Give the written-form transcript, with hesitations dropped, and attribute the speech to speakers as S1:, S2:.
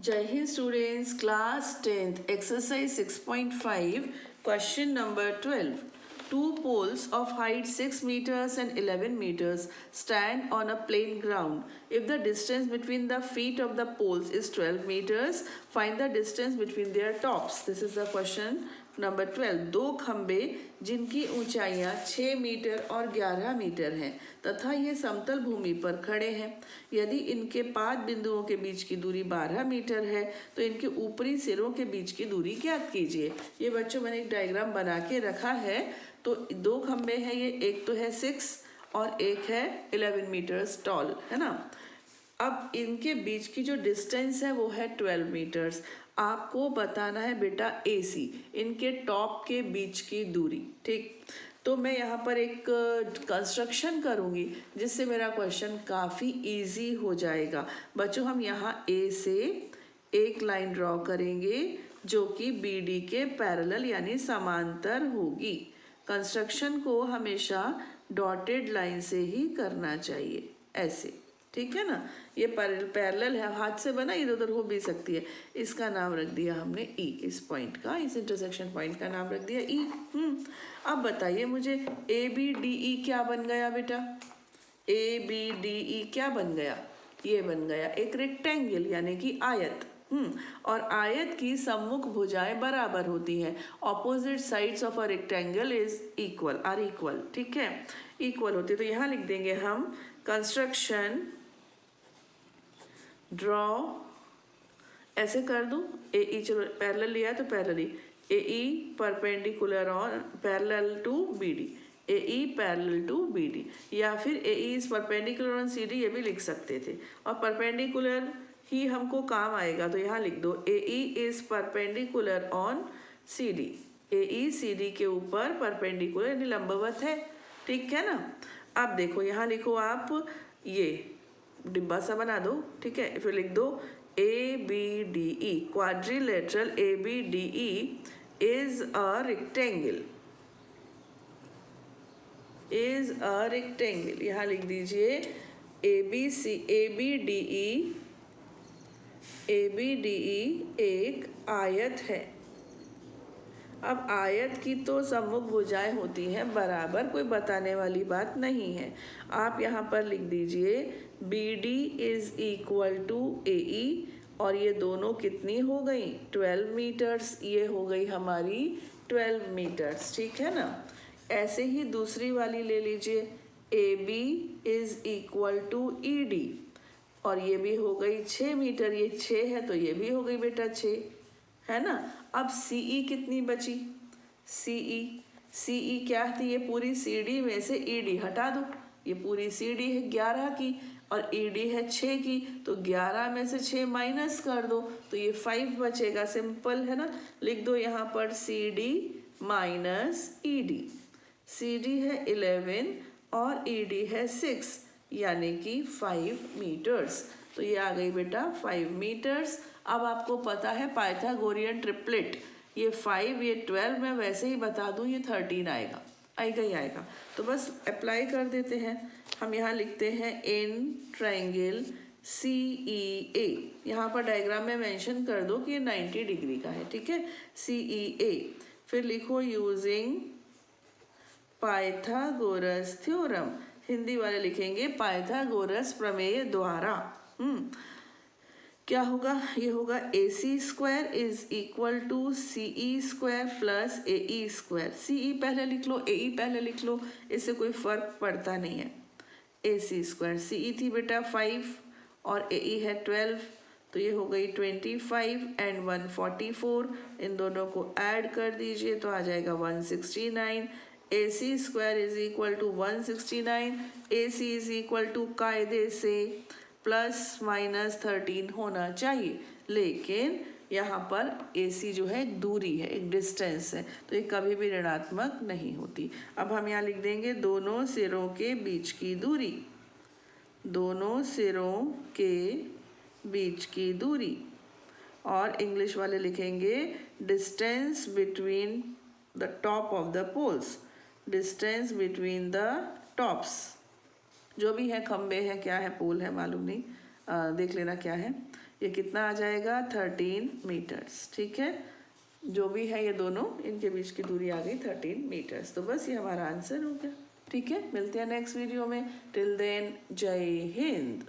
S1: Jai Hind students, class 10th, exercise 6.5, question number 12. Two poles of height 6 meters and 11 meters stand on a plain ground. If the distance between the feet of the poles is 12 meters, find the distance between their tops. This is the question number 12. दो खंबे जिनकी ऊंचाइयां 6 metre और 11 metre हैं तथा ये समतल भूमि पर खड़े हैं। यदि इनके पाद बिंदुओं के बीच की दूरी 12 मीटर है तो इनके ऊपरी सिरों के बीच की दूरी ज्ञात कीजिए। ये बच्चों मैंने एक डायग्राम बना के रखा है। तो दो खंबे हैं, ये एक तो है 6 और एक है 11 मीटर्स टॉल, है ना। अब इनके बीच की जो डिस्टेंस है वो है 12 मीटर्स। आपको बताना है बेटा AC, इनके टॉप के बीच की दूरी। ठीक, तो मैं यहाँ पर एक कंस्ट्रक्शन करूँगी जिससे मेरा क्वेश्चन काफ़ी इजी हो जाएगा। बच्चों हम यहाँ A से एक लाइन ड्रॉ करेंगे जो कि BD के पैरेलल यानी समांतर होगी। कंस्ट्रक्शन को हमेशा डॉटेड लाइन से ही करना चाहिए, ऐसे, ठीक है ना। ये पैरेलल है, हाथ से बना, इधर उधर हो भी सकती है। इसका नाम रख दिया हमने E, इस पॉइंट का, इस इंटरसेक्शन पॉइंट का नाम रख दिया E। अब बताइए मुझे ABDE क्या बन गया बेटा। ABDE क्या बन गया? ये बन गया एक रेक्टेंगल यानी कि आयत। और आयत की सम्मुख भुजाएं बराबर होती हैं। Opposite sides of a rectangle is equal, are equal, ठीक है, इक्वल होती है। तो यहाँ लिख देंगे हम कंस्ट्रक्शन ड्रॉ, ऐसे कर दूं AE, चलो पैरेलल लिया है तो parallel AE perpendicular on parallel to BD, AE parallel to BD, या फिर AE is perpendicular on CD, ये भी लिख सकते थे। और परपेंडिकुलर ही हमको काम आएगा तो यहाँ लिख दो AE is perpendicular on CD, AE CD के ऊपर परपेंडिकुलर यानी लंबवत है, ठीक है ना। अब देखो यहाँ लिखो आप, ये डिब्बा सा बना दो, ठीक है, फिर लिख दो ABDE, quadrilateral ABDE is a rectangle, is a rectangle। यहाँ लिख दीजिए ABDE एक आयत है। अब आयत की तो सम्मुख भुजाएं होती हैं बराबर, कोई बताने वाली बात नहीं है। आप यहाँ पर लिख दीजिए BD is equal to AE, और ये दोनों कितनी हो गई 12 मीटर्स, ये हो गई हमारी 12 मीटर्स, ठीक है ना। ऐसे ही दूसरी वाली ले लीजिए AB is equal to ED, और ये भी हो गई 6 मीटर, ये 6 है तो ये भी हो गई बेटा 6, है ना। अब CE कितनी बची? CE क्या थी? ये पूरी CD में से ED हटा दो, ये पूरी CD है 11 की और ED है 6 की, तो 11 में से 6 माइनस कर दो तो ये 5 बचेगा, सिंपल है ना। लिख दो यहाँ पर CD माइनस ED। CD है 11 और ED है 6 यानी कि 5 मीटर्स। तो ये आ गई बेटा 5 मीटर्स। अब आपको पता है पाइथागोरियन ट्रिपलेट, ये 5, ये 12, मैं वैसे ही बता दूं ये 13 आएगा, आएगा ही आएगा। तो बस अप्लाई कर देते हैं। हम यहाँ लिखते हैं इन ट्रायंगल CEA, यहाँ पर डायग्राम में मेंशन कर दो कि ये 90 डिग्री का है, ठीक है, CEA। फिर लिखो यूजिंग पाइथागोरस थ्योरम, हिंदी वाले लिखेंगे पाइथागोरस प्रमेय द्वारा। क्या होगा? ये होगा AC square is equal to CE square plus AE square. CE पहले लिख लो, AE पहले लिख लो, इससे कोई फर्क पड़ता नहीं है। AC स्क्वायर, CE थी बेटा 5 और AE है 12, तो ये हो गई 25 एंड 144, इन दोनों को ऐड कर दीजिए तो आ जाएगा 169। AC square is equal to 169, AC is equal to कायदे से प्लस माइनस 13 होना चाहिए, लेकिन यहाँ पर AC जो है एक दूरी है, एक डिस्टेंस है, तो ये कभी भी ऋणात्मक नहीं होती। अब हम यहाँ लिख देंगे दोनों सिरों के बीच की दूरी, दोनों सिरों के बीच की दूरी, और इंग्लिश वाले लिखेंगे distance between the top of the poles, distance between the tops, जो भी है, खंबे हैं, क्या है, पोल है, मालूम नहीं, देख लेना क्या है। ये कितना आ जाएगा 13 मीटर्स। ठीक है, जो भी है ये दोनों, इनके बीच की दूरी आ गई 13 मीटर्स। तो बस ये हमारा आंसर हो गया। ठीक है, मिलते हैं नेक्स्ट वीडियो में। टिल देन जय हिंद।